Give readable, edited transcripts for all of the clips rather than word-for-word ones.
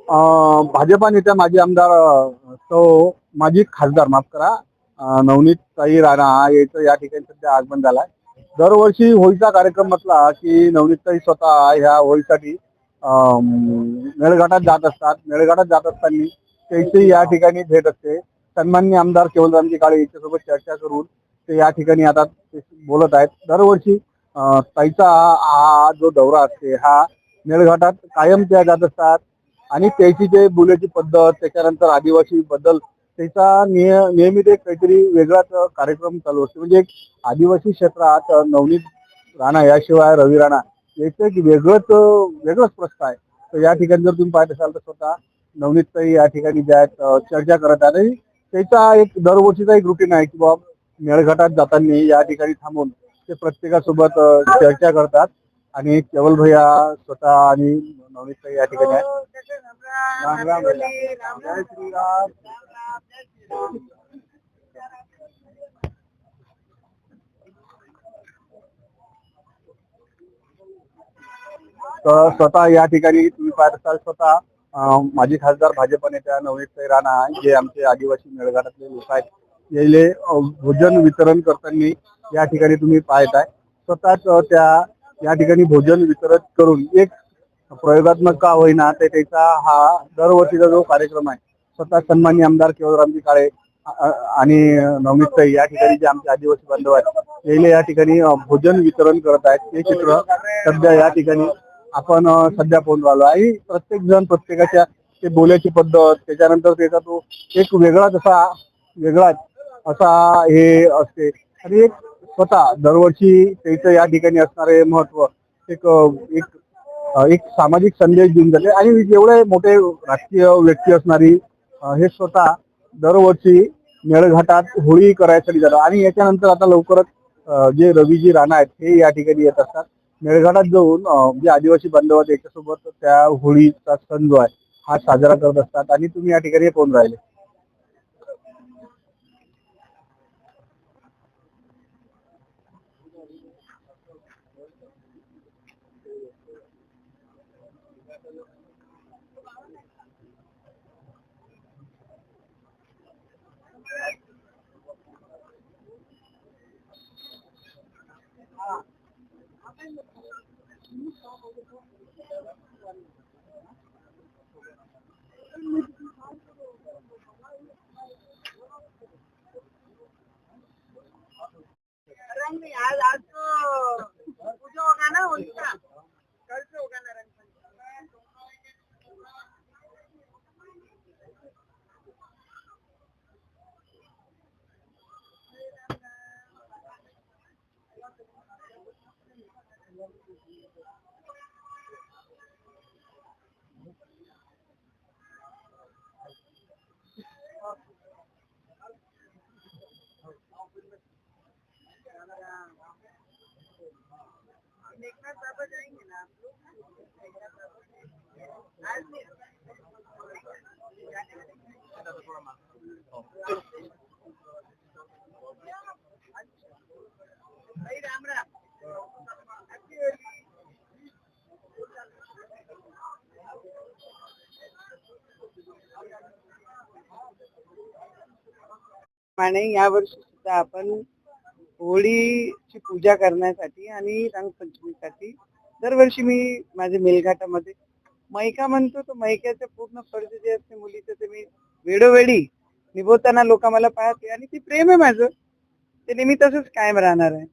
भाजपा नेत्या माजी आमदार सौ माजी खासदार माफ करा नवनीत ताई राणा याचं या ठिकाणी सध्या आगमन झालाय। दरवर्षी होळीचा कार्यक्रम म्हटला की नवनीत ताई स्वतः ह्या होळीसाठी मेळघाटात जात असतात। मेळघाटात जात असताना त्याची या ठिकाणी भेट असते। सन्माननीय आमदार केवलरामजी काळे यांच्यासोबत चर्चा करून ते या ठिकाणी आता बोलत आहेत। दरवर्षी ताईचा हा जो दौरा असते हा मेळघाटात कायम त्या जात असतात आणि त्याची जे बोलायची पद्धत त्याच्यानंतर आदिवासी बद्दल त्याचा नियमित एक काहीतरी वेगळाच कार्यक्रम चालू असतो। म्हणजे एक आदिवासी क्षेत्रात नवनीत राणा याशिवाय रवी राणा याचं एक वेगळंच प्रश्न आहे। तर या ठिकाणी जर तुम्ही पाहत असाल तर स्वतः नवनीत ताई या ठिकाणी ज्या आहेत चर्चा करत आहेत आणि त्याचा एक दरवर्षीचा एक रुटीन आहे की बाबा मेळघाटात जाताना या ठिकाणी थांबून ते प्रत्येकासोबत चर्चा करतात आणि केवल भैया स्वतः आणि नवनीत ताई या ठिकाणी आहेत। राम राम जय श्रीराम। तर स्वतः या ठिकाणी तुम्ही पाहत असाल स्वतः माजी खासदार भाजप नेत्या नवनीत राणा जे आमचे आदिवासी मेळघाटातले लोक आहेत याले भोजन वितरण करताना या ठिकाणी तुम्ही पाहत आहे। स्वतःच त्या या ठिकाणी भोजन वितरण करून एक प्रयोगात्मक का होईना ते त्याचा हा दरवर्षीचा जो कार्यक्रम आहे स्वतः सन्माननीय आमदार केवलरामजी काळे आणि नवनीत ताई या ठिकाणी जे आमचे आदिवासी बांधव आहेत याले या ठिकाणी भोजन वितरण करत आहेत। हे चित्र सध्या या ठिकाणी आपण सध्या पाहून राहिलो आहे। प्रत्येक जण प्रत्येकाच्या ते बोलायची पद्धत त्याच्यानंतर त्याचा तो एक वेगळाच असा हे असते आणि एक स्वतः दरवर्षी त्याचं या ठिकाणी असणारे महत्व एक एक एक सामाजिक संदेश देऊन जाते आणि जेवढे मोठे राजकीय व्यक्ती असणारी हे स्वतः दरवर्षी मेळघाटात होळी करायसाठी जातात आणि याच्यानंतर आता लवकरच जे रवीजी राणा आहेत हे या ठिकाणी येत असतात। मेळघाटात जाऊन जे आदिवासी बांधव आहेत त्याच्यासोबत त्या होळीचा सण जो आहे हा साजरा करत असतात आणि तुम्ही या ठिकाणी पाहून राहिले। आज आज तो पूजा होगा ना उनका, कल से होगा ना रंग देखना बाबा जाएंगे ना आप लोग आज नहीं भाई राम राम माने या वर्षी सुद्धा आपण होळीची पूजा करण्यासाठी आणि रंगपंचमीसाठी दरवर्षी मी माझ्या मेळघाटामध्ये मैका म्हणतो तो मैक्याचं पूर्ण फर्ज जे असते मुलीचं ते मी वेळोवेळी निभवताना लोक मला पाहते आणि ती प्रेम आहे माझं ते नेहमी तसंच कायम राहणार आहे।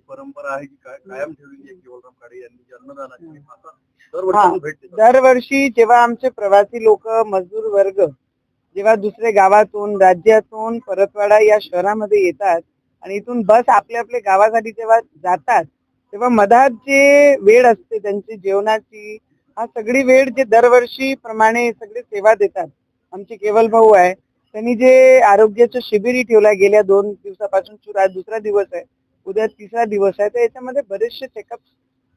परंपरा आहे की कायम ठेवलेली आहे केवलराम काळे यांनी अन्नदानाची आता दरवर्षी भेट देतात। दरवर्षी जेव्हा आमचे प्रवासी लोक मजदूर वर्ग जेव्हा दुसऱ्या गावातून राज्यातून परतवाडा या शहरामध्ये येतात आणि इथून बस आपल्या आपल्या गावासाठी जेव्हा जातात तेव्हा मधात जे वेळ असते त्यांची जेवणाची हा सगळी वेळ जे दरवर्षी प्रमाणे सगळे सेवा देतात। आमचे केवल भाऊ आहे त्यांनी जे आरोग्याचं शिबिरही ठेवलं गेल्या 2 दिवसापासून आज दुसरा दिवस आहे उद्या तिसरा दिवस आहे तर याच्यामध्ये बरेचसे चेकअप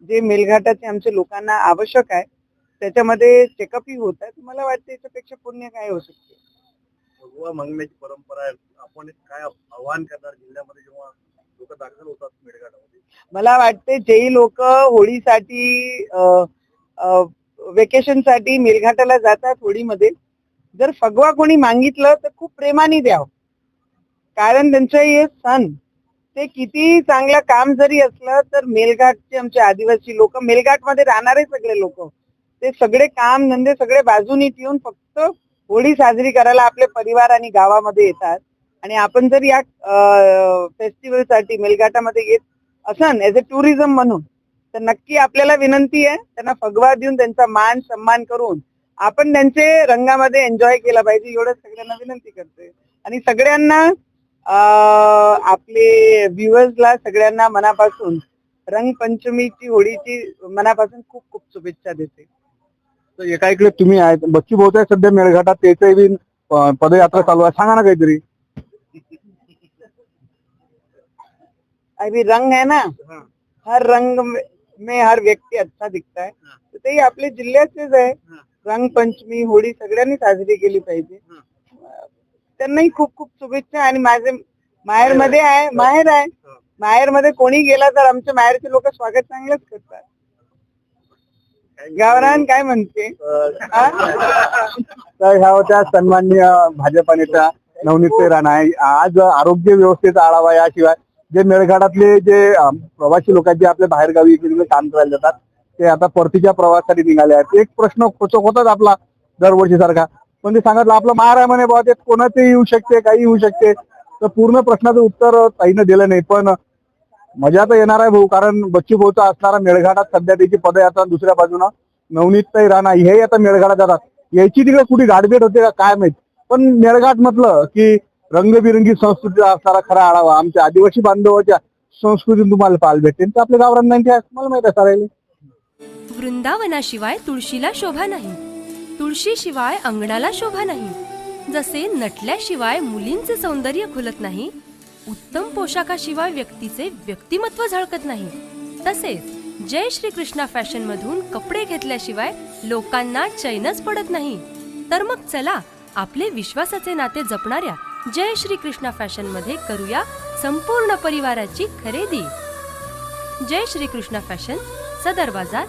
जे मेळघाटाचे आमच्या लोकांना आवश्यक आहे त्याच्यामध्ये चेकअपही होत आहे। मला वाटतं याच्यापेक्षा पुण्य काय होऊ शकते। भगवा मागण्याची परंपरा आहे आपण काय आव्हान करणार जिल्ह्यामध्ये जेव्हा लोक दाखल होतात मेळघाटामध्ये? मला वाटते जे लोक होळीसाठी वेकेशनसाठी मेलघाटाला जातात होळीमध्ये. जर फगवा कोणी मागितलं तर खूप प्रेमाने द्यावं, कारण त्यांचं हे सण ते किती चांगलं काम जरी असलं तर मेलघाटचे आमचे आदिवासी लोक, मेलघाटमध्ये राहणारे सगळे लोक, ते सगळे काम धंदे सगळे बाजूनी ठेवून फक्त होळी साजरी करायला आपले परिवार आणि गावामध्ये येतात. आणि आपण जर या फेस्टिवलसाठी मेलघाटामध्ये येत असन एज अ टुरिझम म्हणून, तर नक्की आपल्याला विनंती आहे त्यांना फगवा देऊन त्यांचा मान सन्मान करून आपण त्यांचे रंगामध्ये एन्जॉय केला पाहिजे, एवढं सगळ्यांना विनंती करते. आणि सगळ्यांना आपले व्ह्युअर्सला सगळ्यांना मनापासून रंगपंचमीची होळीची मनापासून खूप खूप शुभेच्छा देते. तर एका इकडे तुम्ही आहेत, बच्ची भाऊ आहे सध्या मेळघाटात, त्याचे बी पदयात्रा चालू आहे, सांगा ना काहीतरी. अभी रंग है ना, हर रंग में हर व्यक्ती अच्छा दिखता है, तर ते आपले जिल्ह्याचेच आहे. रंगपंचमी होळी सगळ्यांनी साजरी केली पाहिजे. त्यांनाही खूप खूप शुभेच्छा. आणि माझे माहेरमध्ये आहे, माहेरमध्ये कोणी गेला तर आमच्या माहेरचे लोक स्वागत चांगलंच करतात. गावरान काय म्हणते. तर ह्या होत्या सन्माननीय भाजपा नेत्या नवनीत राणा. आज आरोग्य व्यवस्थेचा आढावा, याशिवाय जे मेळघाटातले जे प्रवासी लोक आहेत, जे आपल्या बाहेरगावी इकडे काम करायला जातात, ते आता परतीच्या प्रवासासाठी निघाले आहेत. एक प्रश्न खोचक होताच आपला दरवर्षी सारखा, पण ते सांगितलं आपलं माहेर आहे म्हणे बाबा, ते कोणाचंही येऊ शकते, काही येऊ शकते. तर पूर्ण प्रश्नाचं उत्तर ताईनं दिलं नाही, पण मजा तर येणार आहे भाऊ, कारण बच्चू भाऊचा असणारा मेळघाटात सध्या त्याची पदयात्रा, दुसऱ्या बाजूनं नवनीतताई राणा हे आता मेळघाटात जातात. यायची तिकडे कुठे गाडबेट होते का काय माहित, पण मेळघाट म्हटलं की रंगबिरंगी संस्कृतीचा असणारा खरा आढावा, आमच्या आदिवासी बांधवाच्या संस्कृती तुम्हाला पाहायला भेटते. तर आपल्या गावरान नाही मला माहित आहे सारायला. वृंदावनाशिवाय तुळशीला शोभा नाही, तुळशीशिवाय अंगणाला शोभा नाही. जसे नटल्याशिवाय मुलींचे सौंदर्य खुलत नाही, उत्तम पोशाखाशिवाय व्यक्तीचे व्यक्तिमत्व झळकत नाही, तसेच जय श्री कृष्णा फॅशन मधून कपडे घेतल्याशिवाय लोकांना चैनच पडत नाही. तर मग चला आपले विश्वासाचे नाते जपणाऱ्या जय श्री कृष्णा फॅशन मध्ये करूया संपूर्ण परिवाराची खरेदी. जय श्री कृष्णा फॅशन, सदर बाजार,